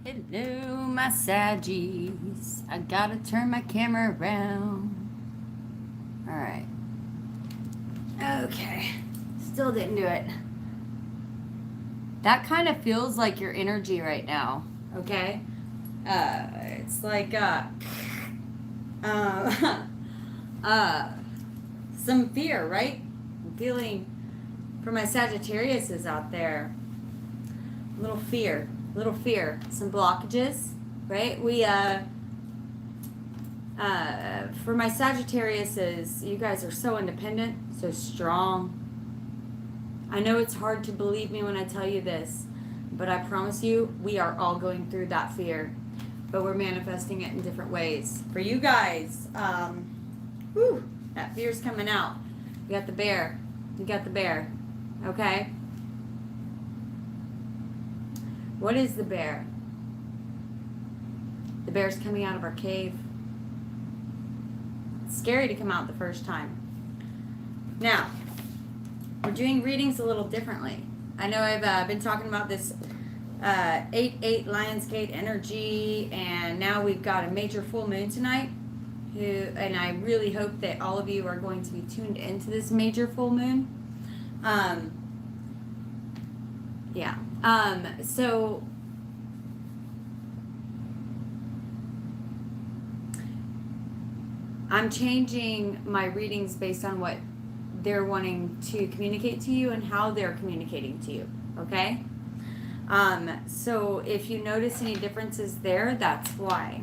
Hello, my Saggies. I gotta turn my camera around. Alright. Okay. Still didn't do it. That kind of feels like your energy right now. Okay? It's like, uh, some fear, right? I'm feeling for my Sagittariuses out there. Little fear. Some blockages, right? For my Sagittariuses, you guys are so independent, so strong. I know it's hard to believe me when I tell you this, but I promise you, we are all going through that fear, but we're manifesting it in different ways. For you guys, that fear's coming out. You got the bear. Okay? What is the bear? The bear's coming out of our cave. It's scary to come out the first time. Now, we're doing readings a little differently. I know I've been talking about this 8-8 Lionsgate energy, and now we've got a major full moon tonight. And I really hope that all of you are going to be tuned into this major full moon. So I'm changing my readings based on what they're wanting to communicate to you and how they're communicating to you, okay? So if you notice any differences there, that's why.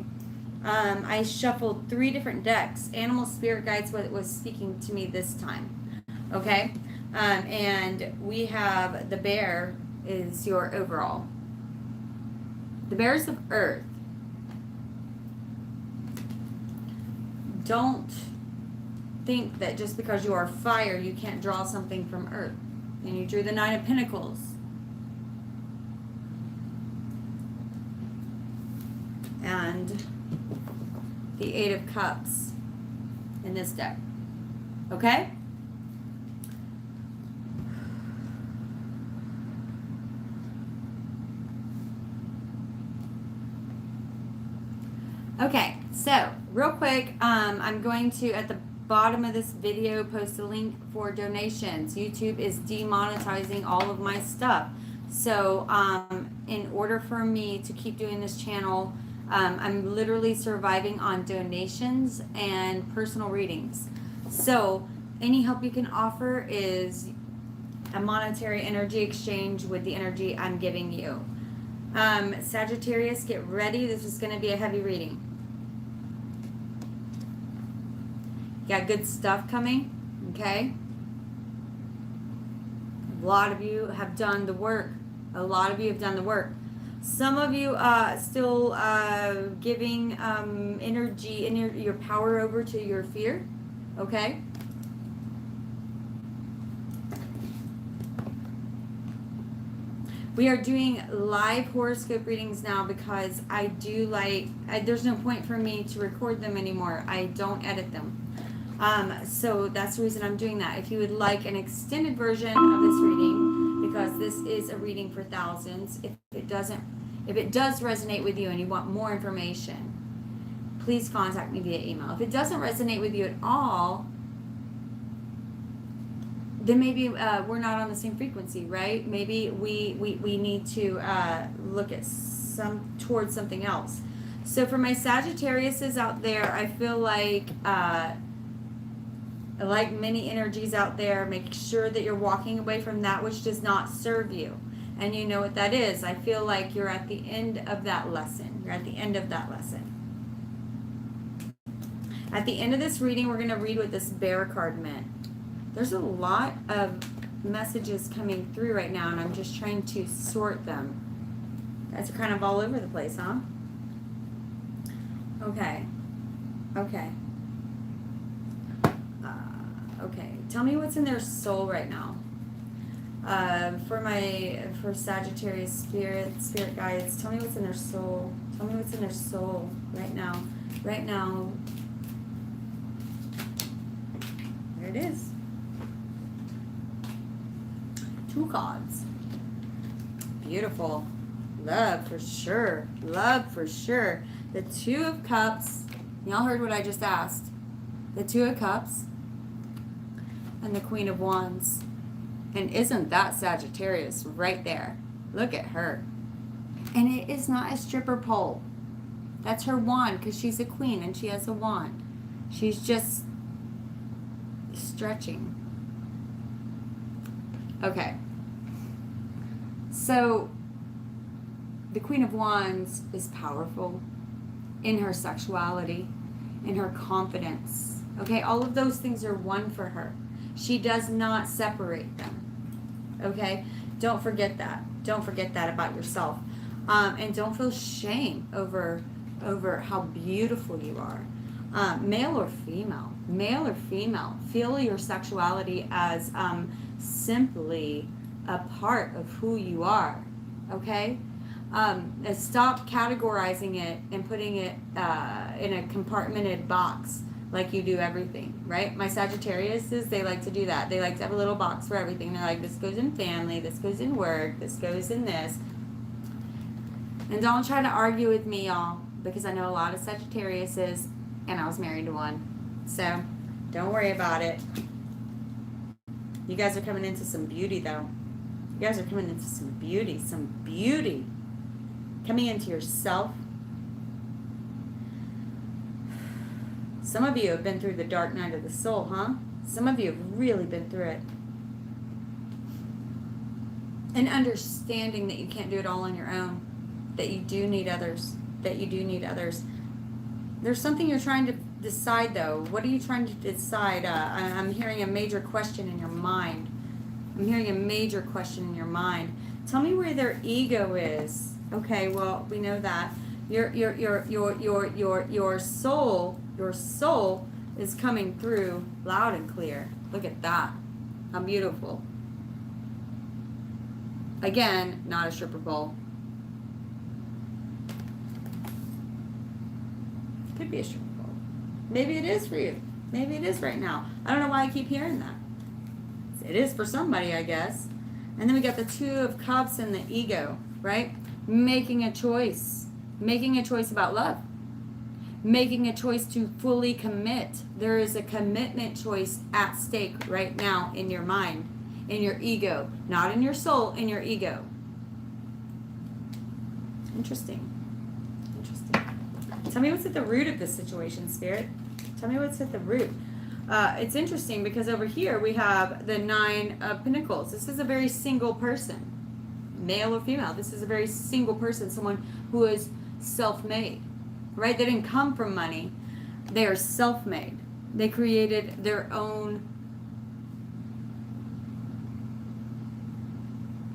I shuffled 3 different decks. Animal Spirit Guides was speaking to me this time, okay? And we have the bear is your overall. The bears of earth. Don't think that just because you are fire, you can't draw something from earth. And you drew the 9 of Pentacles. And the 8 of Cups in this deck. Okay? Okay, so real quick, I'm going to, at the bottom of this video, post a link for donations. YouTube is demonetizing all of my stuff. So in order for me to keep doing this channel, I'm literally surviving on donations and personal readings. So any help you can offer is a monetary energy exchange with the energy I'm giving you. Sagittarius, get ready. This is going to be a heavy reading. You got good stuff coming, okay? A lot of you have done the work. Some of you still giving energy in your power over to your fear, okay? We are doing live horoscope readings now because I do there's no point for me to record them anymore. I don't edit them. So that's the reason I'm doing that. If you would like an extended version of this reading, because this is a reading for thousands, if it does resonate with you and you want more information, please contact me via email. If it doesn't resonate with you at all, then maybe we're not on the same frequency, right? Maybe we need to look at towards something else. So for my Sagittariuses out there, I feel like many energies out there, make sure that you're walking away from that which does not serve you. And you know what that is. I feel like you're at the end of that lesson. At the end of this reading, we're going to read what this bear card meant. There's a lot of messages coming through right now, and I'm just trying to sort them. You guys are kind of all over the place, huh? Okay. Okay, tell me what's in their soul right now. For Sagittarius spirit guides, tell me what's in their soul. Right now. There it is. 2 cards. Beautiful. Love for sure. Love for sure. The Two of Cups. Y'all heard what I just asked. The Two of Cups and the Queen of Wands. And isn't that Sagittarius right there? Look at her. And it is not a stripper pole. That's her wand because she's a queen and she has a wand. She's just stretching. Okay. So the Queen of Wands is powerful in her sexuality, in her confidence. Okay, all of those things are one for her. She does not separate them. Okay, don't forget that. Don't forget that about yourself. And don't feel shame over how beautiful you are. Male or female. Male or female. Feel your sexuality as simply a part of who you are. Okay? And stop categorizing it and putting it in a compartmented box like you do everything, right? My Sagittariuses, they like to do that. They like to have a little box for everything. They're like, this goes in family, this goes in work, this goes in this. And don't try to argue with me, y'all, because I know a lot of Sagittariuses, and I was married to one. So don't worry about it. You guys are coming into some beauty, though. You guys are coming into some beauty. Coming into yourself. Some of you have been through the dark night of the soul, huh? Some of you have really been through it. And understanding that you can't do it all on your own. That you do need others. There's something you're trying to decide, though. What are you trying to decide? I'm hearing a major question in your mind. Tell me where their ego is. Okay, well, we know that. Your soul is coming through loud and clear. Look at that. How beautiful. Again, not a stripper pole. Could be a stripper pole. Maybe it is for you. Maybe it is right now. I don't know why I keep hearing that. It is for somebody, I guess. And then we got the Two of Cups and the ego, right? Making a choice about love. Making a choice to fully commit. There is a commitment choice at stake right now in your mind, in your ego. Not in your soul, in your ego. Interesting. Tell me what's at the root of this situation, Spirit. Tell me what's at the root. It's interesting because over here we have the Nine of Pentacles. This is a very single person. Male or female. This is a very single person. Someone who is self-made. Right? They didn't come from money. They are self-made. They created their own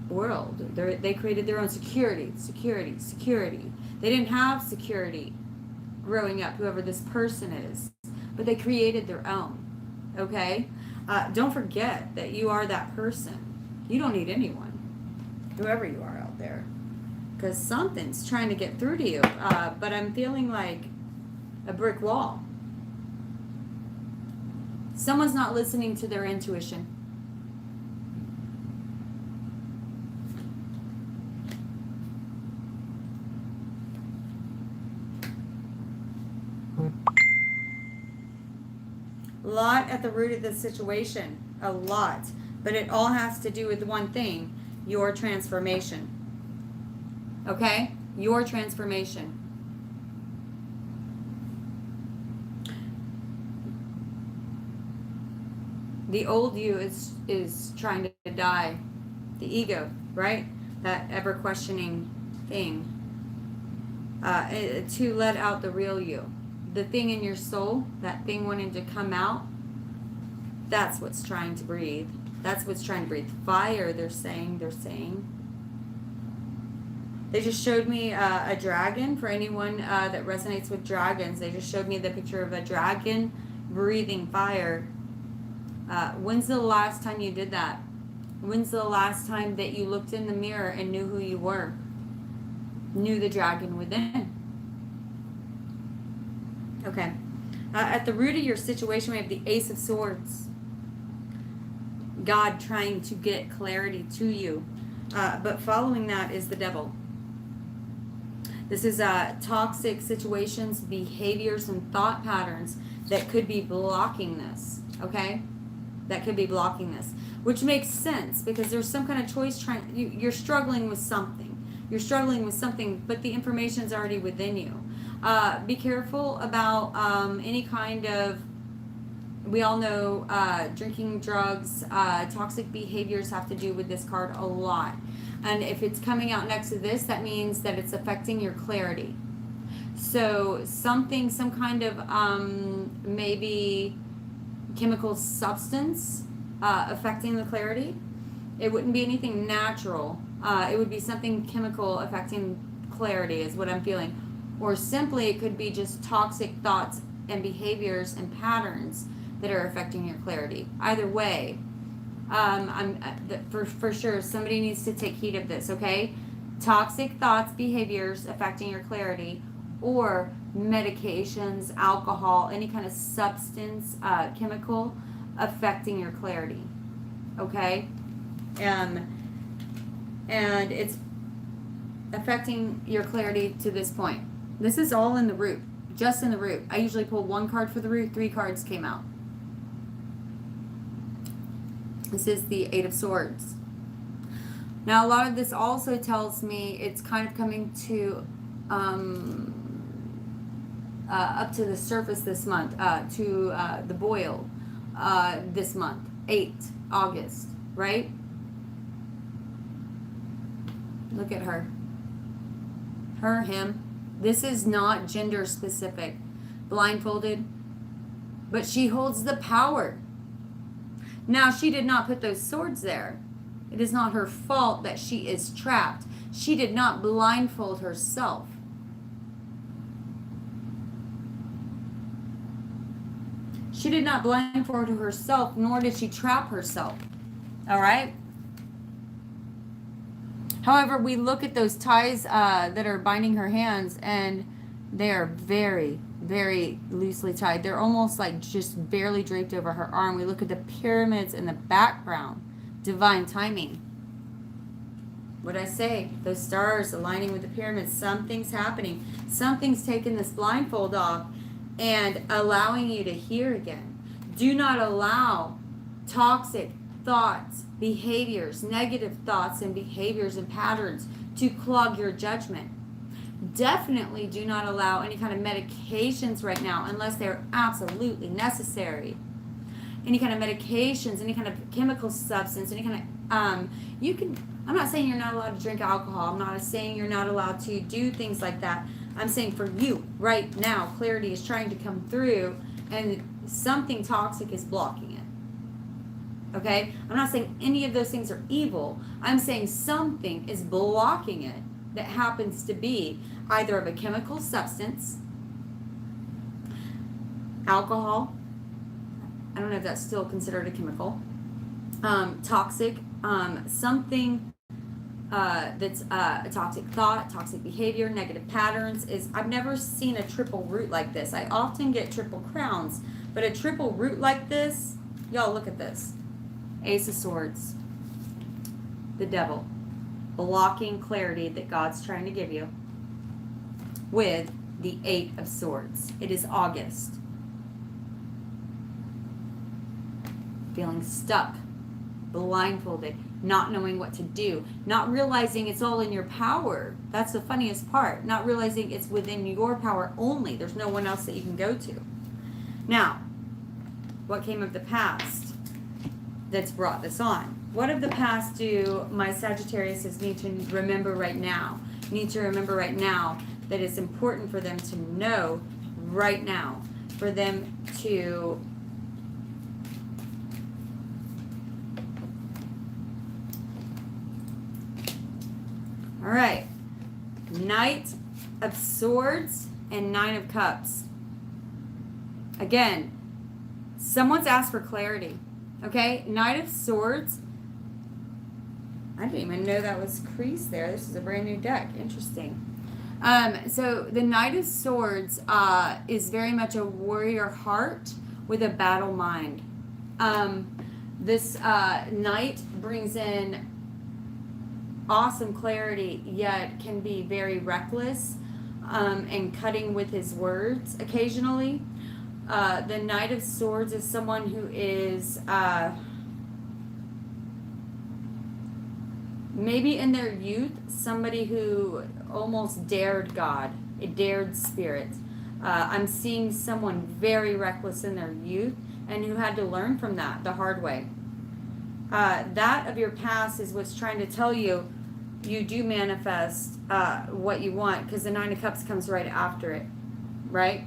world. They created their own security. They didn't have security growing up, whoever this person is, but they created their own. Okay? Don't forget that you are that person. You don't need anyone, whoever you are out there, because something's trying to get through to you, but I'm feeling like a brick wall. Someone's not listening to their intuition. A lot at the root of this situation. A lot. But it all has to do with one thing. Your transformation. Okay? Your transformation. The old you is trying to die. The ego, right? That ever-questioning thing. To let out the real you. The thing in your soul, that thing wanting to come out, that's what's trying to breathe. Fire, they're saying. They just showed me a dragon. For anyone that resonates with dragons, they just showed me the picture of a dragon breathing fire. When's the last time you did that? When's the last time that you looked in the mirror and knew who you were? Knew the dragon within? Okay. At the root of your situation, we have the Ace of Swords. God trying to get clarity to you. But following that is the devil. This is toxic situations, behaviors, and thought patterns that could be blocking this, okay? That could be blocking this, which makes sense because there's some kind of choice you're struggling with something. You're struggling with something, but the information's already within you. Be careful about any kind of, we all know drinking, drugs, toxic behaviors have to do with this card a lot. And if it's coming out next to this, that means that it's affecting your clarity. So some kind of maybe chemical substance affecting the clarity. It wouldn't be anything natural. It would be something chemical affecting clarity is what I'm feeling. Or simply it could be just toxic thoughts and behaviors and patterns that are affecting your clarity. Either way, for sure somebody needs to take heed of this, okay? Toxic thoughts, behaviors affecting your clarity, or medications, alcohol, any kind of substance, chemical affecting your clarity, okay? And it's affecting your clarity to this point. This is all in the root, just in the root. I usually pull one card for the root, 3 cards came out. This is the 8 of Swords. Now, a lot of this also tells me it's kind of coming to up to the surface this month, to the boil this month, 8 August, right? Look at her. Her, him. This is not gender specific. Blindfolded. But she holds the power. Now, she did not put those swords there. It is not her fault that she is trapped. She did not blindfold herself. She did not blindfold herself, nor did she trap herself. All right? However, we look at those ties that are binding her hands, and they are very, very loosely tied. They're almost like just barely draped over her arm. We look at the pyramids in the background. Divine timing. What I say, those stars aligning with the pyramids, something's happening. Something's taking this blindfold off and allowing you to hear again. Do not allow toxic thoughts, behaviors, negative thoughts and behaviors and patterns to clog your judgment. Definitely do not allow any kind of medications right now unless they're absolutely necessary. Any kind of medications, any kind of chemical substance, any kind of, I'm not saying you're not allowed to drink alcohol. I'm not saying you're not allowed to do things like that. I'm saying for you right now, clarity is trying to come through and something toxic is blocking it. Okay? I'm not saying any of those things are evil. I'm saying something is blocking it that happens to be either of a chemical substance, alcohol, I don't know if that's still considered a chemical, toxic, something that's a toxic thought, toxic behavior, negative patterns. I've never seen a triple root like this. I often get triple crowns, but a triple root like this, y'all look at this. Ace of Swords, the devil, blocking clarity that God's trying to give you with the 8 of Swords. It is August. Feeling stuck, blindfolded, not knowing what to do, not realizing it's all in your power. That's the funniest part. Not realizing it's within your power only. There's no one else that you can go to. Now, what came of the past that's brought this on? What of the past do my Sagittariuses need to remember right now? Need to remember right now that it's important for them to know right now, for them to all right, Knight of Swords and 9 of Cups. Again, someone's asked for clarity. Okay, Knight of Swords. I didn't even know that was creased there. This is a brand new deck. Interesting. So the Knight of Swords is very much a warrior heart with a battle mind. This Knight brings in awesome clarity, yet can be very reckless. and cutting with his words occasionally. The Knight of Swords is someone who is maybe in their youth, somebody who almost dared God, a dared spirit. I'm seeing someone very reckless in their youth and who had to learn from that the hard way. That of your past is what's trying to tell you you do manifest what you want, because the Nine of Cups comes right after it, right?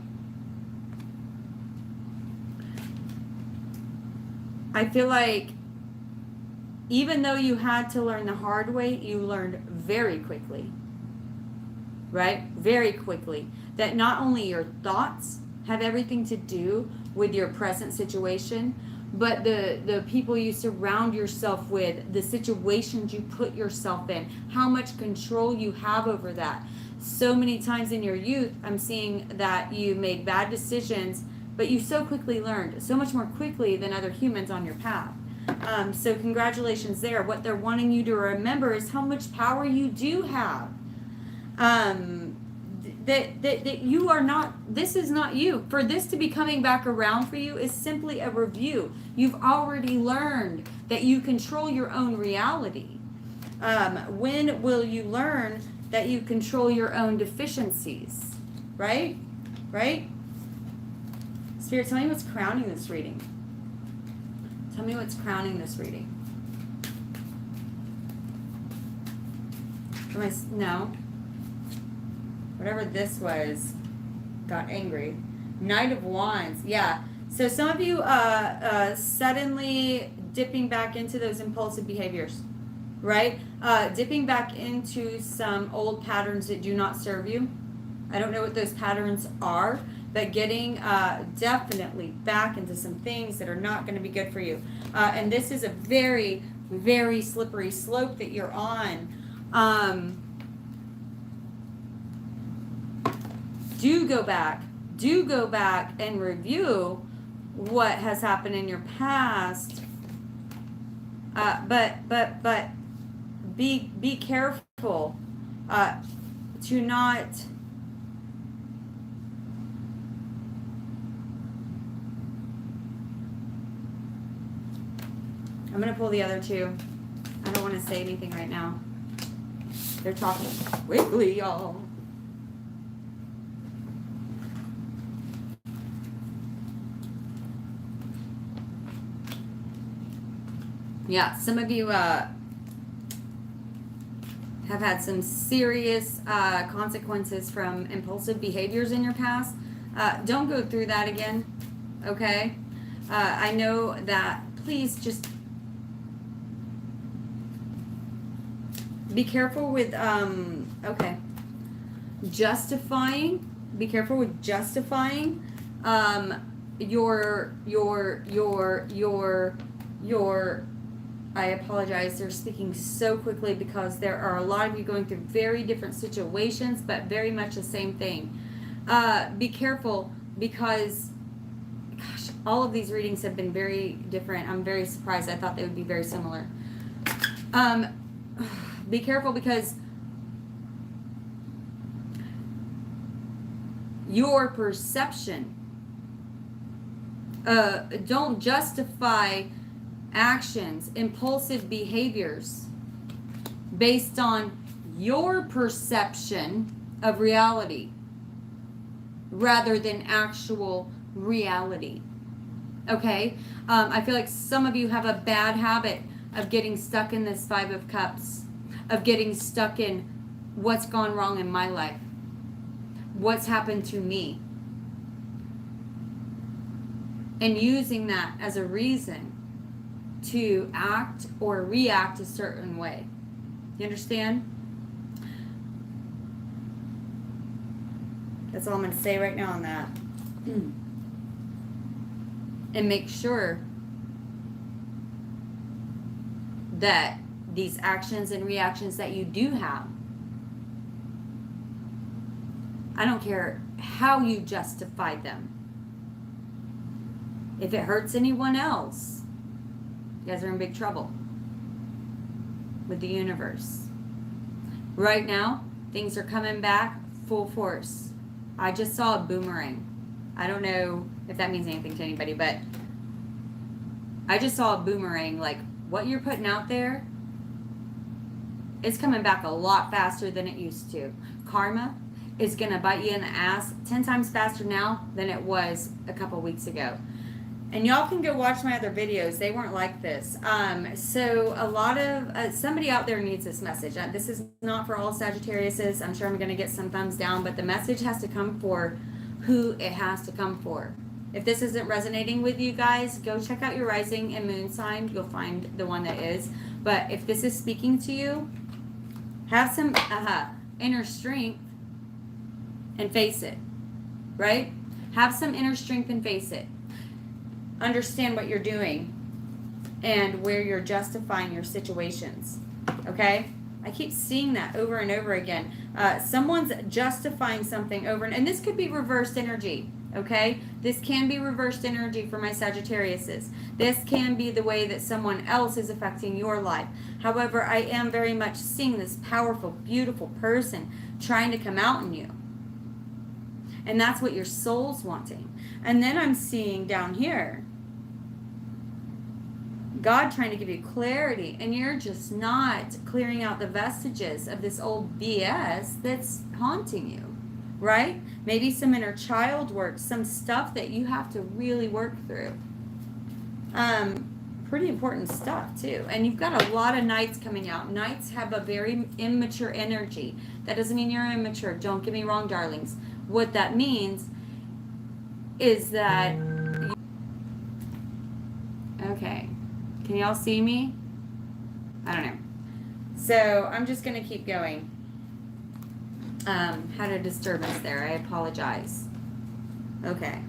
I feel like even though you had to learn the hard way, you learned very quickly, right? Very quickly. That not only your thoughts have everything to do with your present situation, but the people you surround yourself with, the situations you put yourself in, how much control you have over that. So many times in your youth, I'm seeing that you made bad decisions, but you so quickly learned, so much more quickly than other humans on your path. So congratulations there. What they're wanting you to remember is how much power you do have. That you are not, this is not you. For this to be coming back around for you is simply a review. You've already learned that you control your own reality. When will you learn that you control your own deficiencies? Right? Right? Spirit, tell me what's crowning this reading. Tell me what's crowning this reading. No. Whatever this was got angry. Knight of Wands. Yeah. So some of you suddenly dipping back into those impulsive behaviors, right? Dipping back into some old patterns that do not serve you. I don't know what those patterns are, but getting definitely back into some things that are not going to be good for you. And this is a very, very slippery slope that you're on. Do go back and review what has happened in your past. But be careful to not I'm going to pull the other two. I don't want to say anything right now. They're talking quickly, y'all. Yeah, some of you have had some serious consequences from impulsive behaviors in your past. Don't go through that again, okay? I know that. Please just be careful with, okay, justifying. Be careful with justifying your I apologize, they're speaking so quickly because there are a lot of you going through very different situations, but very much the same thing. Be careful because, gosh, all of these readings have been very different. I'm very surprised. I thought they would be very similar. Be careful because your perception, don't justify actions, impulsive behaviors based on your perception of reality rather than actual reality. Okay? I feel like some of you have a bad habit of getting stuck in this Five of Cups, of getting stuck in what's gone wrong in my life, what's happened to me, and using that as a reason to act or react a certain way. You understand? That's all I'm going to say right now on that. And make sure that these actions and reactions that you do have, I don't care how you justify them. If it hurts anyone else, you guys are in big trouble with the universe. Right now, things are coming back full force. I just saw a boomerang. I don't know if that means anything to anybody, but I just saw a boomerang. Like, what you're putting out there, it's coming back a lot faster than it used to. Karma is going to bite you in the ass 10 times faster now than it was a couple weeks ago. And y'all can go watch my other videos. They weren't like this. So a lot of, somebody out there needs this message. This is not for all Sagittariuses. I'm sure I'm going to get some thumbs down, but the message has to come for who it has to come for. If this isn't resonating with you guys, go check out your rising and moon sign. You'll find the one that is. But if this is speaking to you, have some inner strength and face it, right? Have some inner strength and face it. Understand what you're doing and where you're justifying your situations, okay? I keep seeing that over and over again. Someone's justifying something over, and this could be reversed energy, okay? This can be reversed energy for my Sagittariuses. This can be the way that someone else is affecting your life. However, I am very much seeing this powerful, beautiful person trying to come out in you. And that's what your soul's wanting. And then I'm seeing down here, God trying to give you clarity, and you're just not clearing out the vestiges of this old BS that's haunting you, right? Maybe some inner child work, some stuff that you have to really work through. Pretty important stuff too. And you've got a lot of Knights coming out. Knights have a very immature energy. That doesn't mean you're immature. Don't get me wrong, darlings. What that means is that... Okay. Can y'all see me? I don't know. So I'm just going to keep going. Had a disturbance there. I apologize. Okay.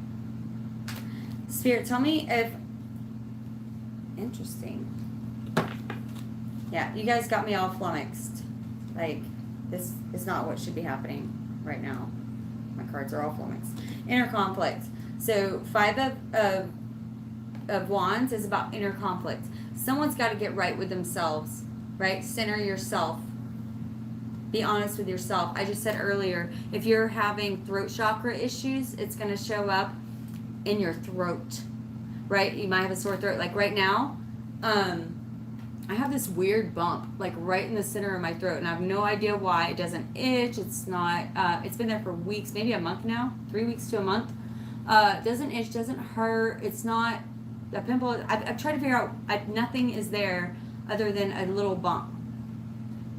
Spirit, tell me if... Interesting. Yeah, you guys got me all flummoxed. Like, this is not what should be happening right now. My cards are all flummoxed. Inner conflict. So 5 of Wands is about inner conflict. Someone's got to get right with themselves, right? Center yourself. Be honest with yourself. I just said earlier, if you're having throat chakra issues, it's going to show up in your throat, right? You might have a sore throat. Like right now, I have this weird bump, like right in the center of my throat, and I have no idea why. It doesn't itch. It's not, it's been there for weeks, maybe a month now, 3 weeks to a month. Doesn't itch, doesn't hurt. It's not a pimple. I've tried to figure out, nothing is there other than a little bump.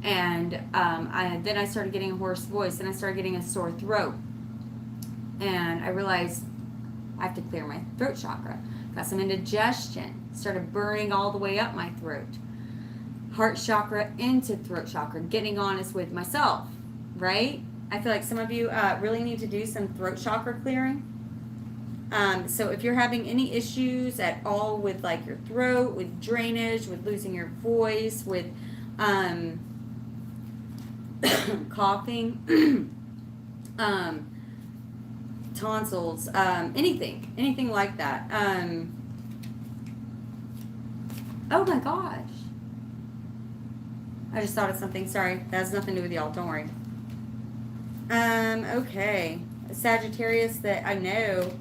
And then I started getting a hoarse voice, and I started getting a sore throat. And I realized I have to clear my throat chakra. Got some indigestion. Started burning all the way up my throat. Heart chakra into throat chakra. Getting honest with myself, right? I feel like some of you really need to do some throat chakra clearing. So if you're having any issues at all with like your throat, with drainage, with losing your voice, with coughing, tonsils, anything like that. Oh my gosh. I just thought of something. Sorry. That has nothing to do with y'all. Don't worry. Okay. A Sagittarius that I know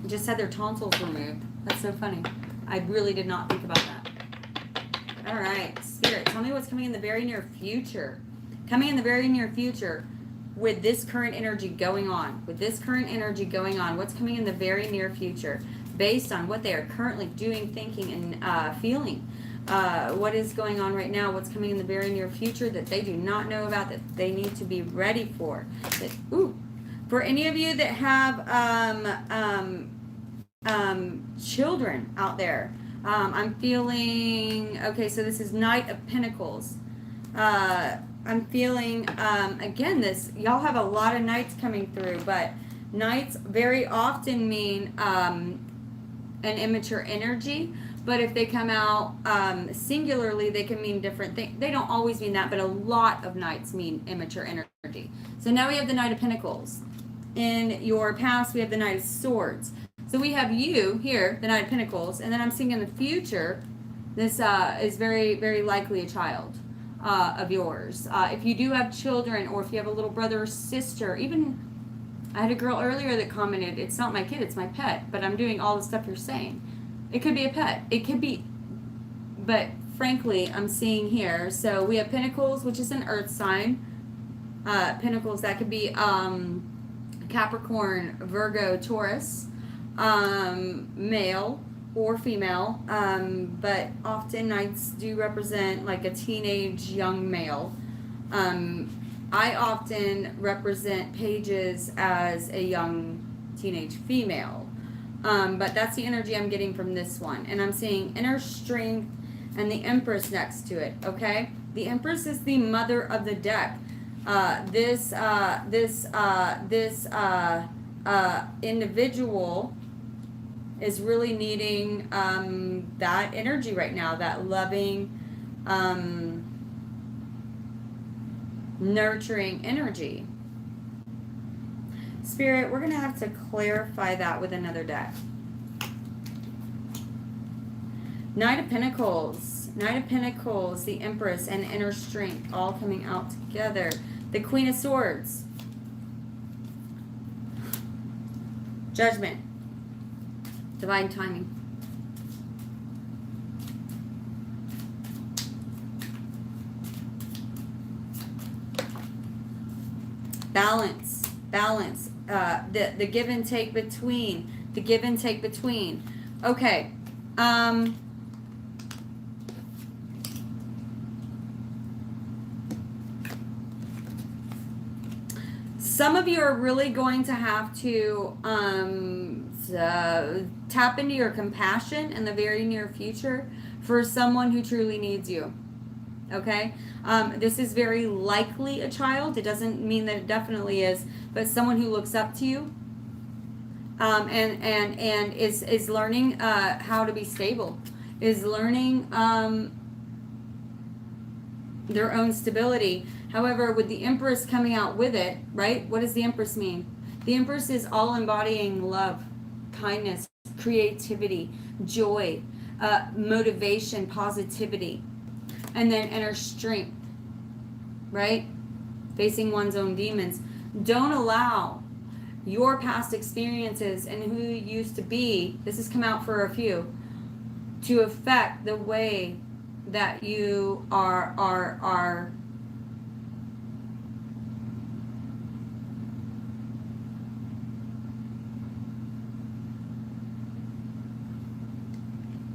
just had their tonsils removed. That's so funny. I really did not think about that. All right. Spirit, tell me what's coming in the very near future. Coming in the very near future with this current energy going on. With this current energy going on. What's coming in the very near future based on what they are currently doing, thinking, and feeling. What is going on right now, what's coming in the very near future that they do not know about, that they need to be ready for. For any of you that have children out there, I'm feeling, okay, so this is Knight of Pentacles. I'm feeling, again, y'all have a lot of Knights coming through, but Knights very often mean an immature energy. But if they come out singularly, they can mean different things. They don't always mean that, but a lot of Knights mean immature energy. So now we have the Knight of Pentacles. In your past, we have the Knight of Swords. So we have you here, the Knight of Pentacles, and then I'm seeing in the future, this is very, very likely a child. of yours. If you do have children, or if you have a little brother or sister, even I had a girl earlier that commented, it's not my kid, it's my pet, but I'm doing all the stuff you're saying. It could be a pet. It could be, but frankly, I'm seeing here. So we have Pentacles, which is an earth sign. Pentacles, that could be Capricorn, Virgo, Taurus, male or female, but often Knights do represent like a teenage young male. I often represent pages as a young teenage female, but that's the energy I'm getting from this one. And I'm seeing inner strength and the Empress next to it, okay? The Empress is the mother of the deck. This individual is really needing that energy right now, that loving, nurturing energy. Spirit, we're going to have to clarify that with another deck. Knight of Pentacles, the Empress, and inner strength all coming out together. The Queen of Swords, Judgment, divine timing. Balance. The give and take between. Okay. Some of you are really going to have to tap into your compassion in the very near future for someone who truly needs you. Okay? This is very likely a child. It doesn't mean that it definitely is, but someone who looks up to you and is learning how to be stable, is learning their own stability. However, with the Empress coming out with it, right? What does the Empress mean? The Empress is all embodying love, kindness, creativity, joy, motivation, positivity, and then inner strength, right? Facing one's own demons. Don't allow your past experiences and who you used to be, this has come out for a few, to affect the way that you are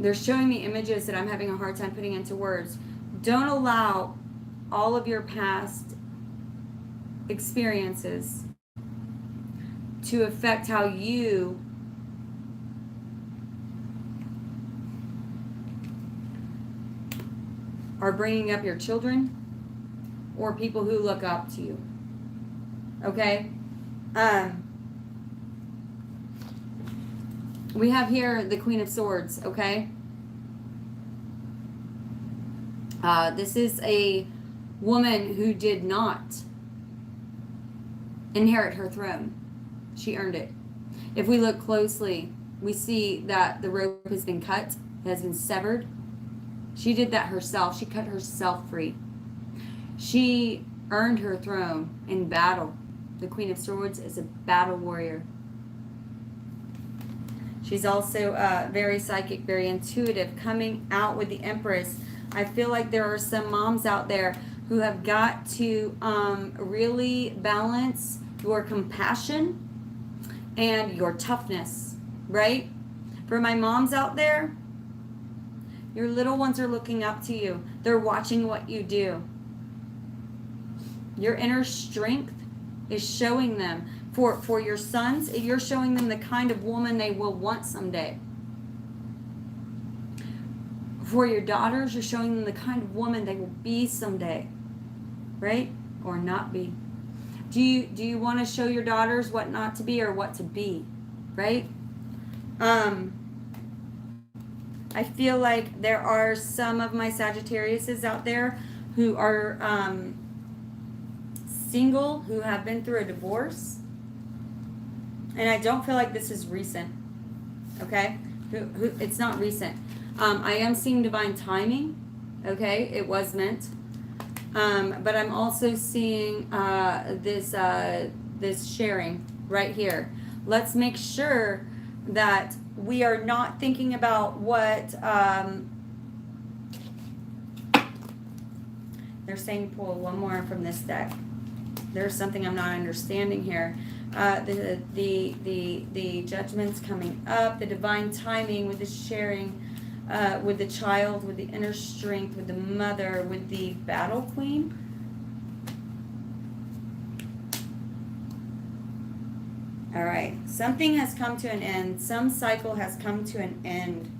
they're showing me images that I'm having a hard time putting into words. Don't allow all of your past experiences to affect how you are bringing up your children or people who look up to you. Okay? We have here the Queen of Swords, okay? This is a woman who did not inherit her throne. She earned it. If we look closely, we see that the rope has been cut, it has been severed. She did that herself. She cut herself free. She earned her throne in battle. The Queen of Swords is a battle warrior. She's also very psychic, very intuitive, coming out with the Empress. I feel like there are some moms out there who have got to really balance your compassion and your toughness, right? For my moms out there, your little ones are looking up to you. They're watching what you do. Your inner strength is showing them. For your sons, you're showing them the kind of woman they will want someday. For your daughters, you're showing them the kind of woman they will be someday, right? Or not be. Do you want to show your daughters what not to be or what to be, right? I feel like there are some of my Sagittariuses out there who are single, who have been through a divorce. And I don't feel like this is recent, okay? It's not recent. I am seeing divine timing, okay? It was meant. But I'm also seeing this sharing right here. Let's make sure that we are not thinking about what they're saying. Pull one more from this deck. There's something I'm not understanding here. The judgment's coming up, the divine timing with the sharing, with the child, with the inner strength, with the mother, with the battle queen. All right, something has come to an end. Some cycle has come to an end.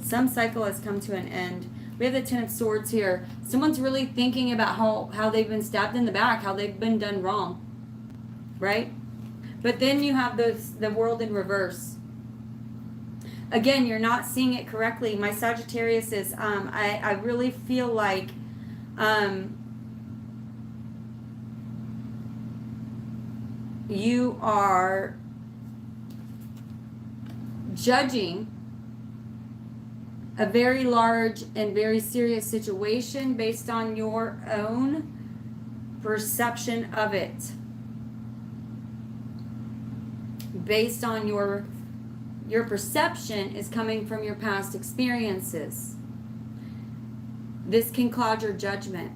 Some cycle has come to an end. We have the Ten of Swords here. Someone's really thinking about how they've been stabbed in the back, how they've been done wrong, right? But then you have the world in reverse. Again, you're not seeing it correctly. My Sagittarius is, I really feel like you are judging a very large and very serious situation based on your own perception of it. Based on your perception is coming from your past experiences. This can cloud your judgment.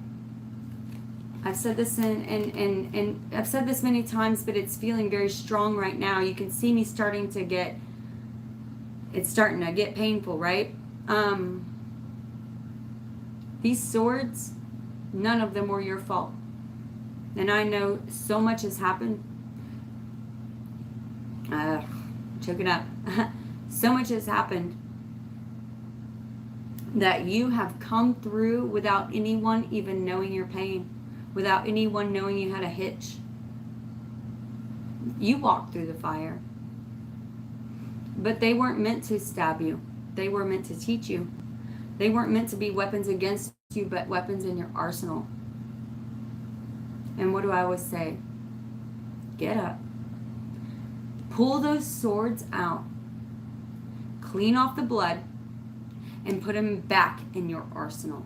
I've said this and I've said this many times, but it's feeling very strong right now. You can see me it's starting to get painful, right? These swords, none of them were your fault. And I know so much has happened. Choke it up. So much has happened that you have come through without anyone even knowing your pain, without anyone knowing you had a hitch. You walked through the fire. But they weren't meant to stab you. They were meant to teach you. They weren't meant to be weapons against you, but weapons in your arsenal. And what do I always say? Get up. Pull those swords out. Clean off the blood and put them back in your arsenal.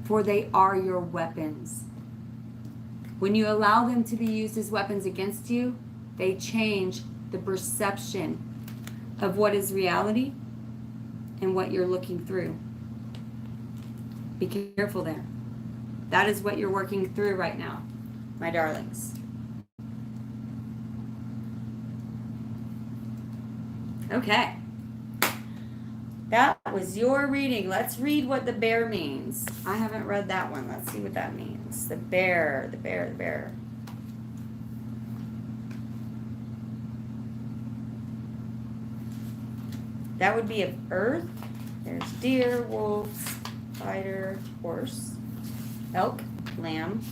For they are your weapons. When you allow them to be used as weapons against you, they change the perception of what is reality and what you're looking through. Be careful there. That is what you're working through right now, my darlings. Okay. That was your reading. Let's read what the bear means. I haven't read that one. Let's see what that means. The bear, the bear, the bear. That would be of earth. There's deer, wolf, spider, horse, elk, lamb,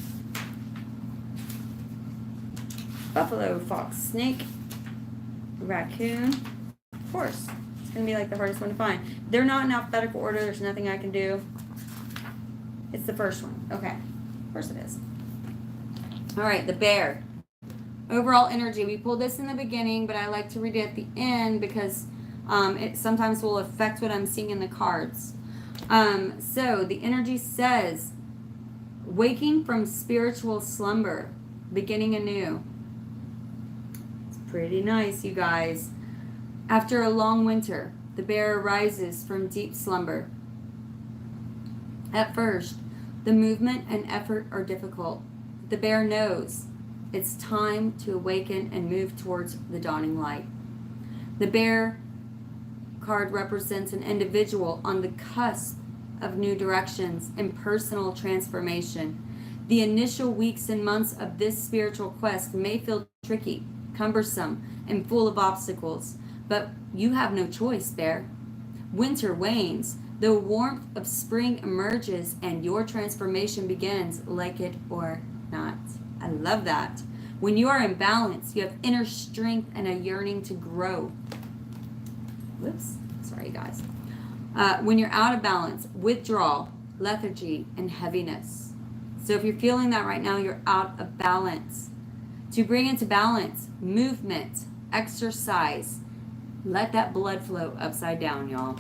buffalo, fox, snake, raccoon, horse. It's going to be like the hardest one to find. They're not in alphabetical order. There's nothing I can do. It's the first one. Okay. Of course it is. All right, the bear. Overall energy. We pulled this in the beginning, but I like to read it at the end because it sometimes will affect what I'm seeing in the cards. So the energy says, waking from spiritual slumber, beginning anew. It's pretty nice, you guys. After a long winter, the bear arises from deep slumber. At first, the movement and effort are difficult. The bear knows it's time to awaken and move towards the dawning light. The bear card represents an individual on the cusp of new directions and personal transformation. The initial weeks and months of this spiritual quest may feel tricky, cumbersome, and full of obstacles, but you have no choice, bear. Winter wanes, the warmth of spring emerges, and your transformation begins, like it or not. I love that. When you are in balance, you have inner strength and a yearning to grow. Whoops, sorry guys. When you're out of balance, withdrawal, lethargy, and heaviness. So if you're feeling that right now, you're out of balance. To bring into balance, movement, exercise. Let that blood flow upside down, y'all.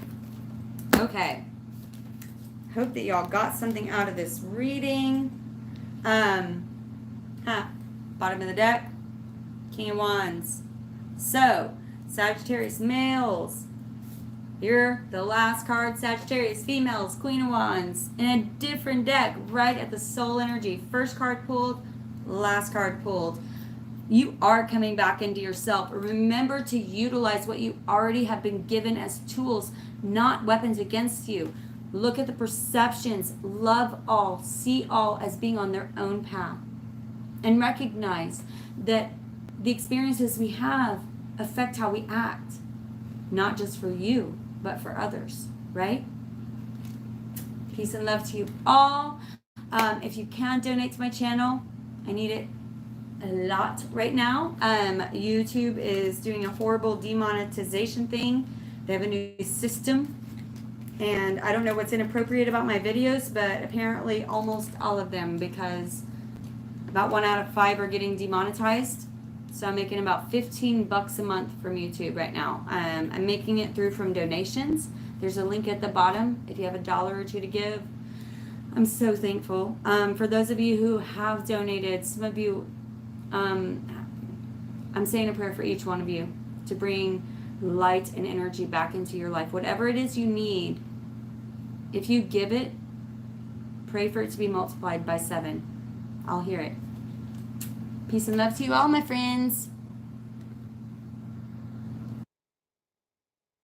Okay. hope that y'all got something out of this reading. Bottom of the deck, King of Wands. So, Sagittarius males, you're the last card. Sagittarius females, Queen of Wands. In a different deck, right at the soul energy. First card pulled, last card pulled. You are coming back into yourself. Remember to utilize what you already have been given as tools, not weapons against you. Look at the perceptions. Love all. See all as being on their own path. And recognize that the experiences we have affect how we act. Not just for you, but for others. Right? Peace and love to you all. If you can donate to my channel, I need it a lot right now. YouTube is doing a horrible demonetization thing. They have a new system, and I don't know what's inappropriate about my videos, but apparently almost all of them, because about 1 out of 5 are getting demonetized. So I'm making about $15 a month from YouTube right now. I'm making it through from donations. There's a link at the bottom if you have $1 or $2 to give. I'm so thankful. For those of you who have donated, some of you, I'm saying a prayer for each one of you to bring light and energy back into your life. Whatever it is you need, if you give it, pray for it to be multiplied by 7. I'll hear it. Peace and love to you all, my friends.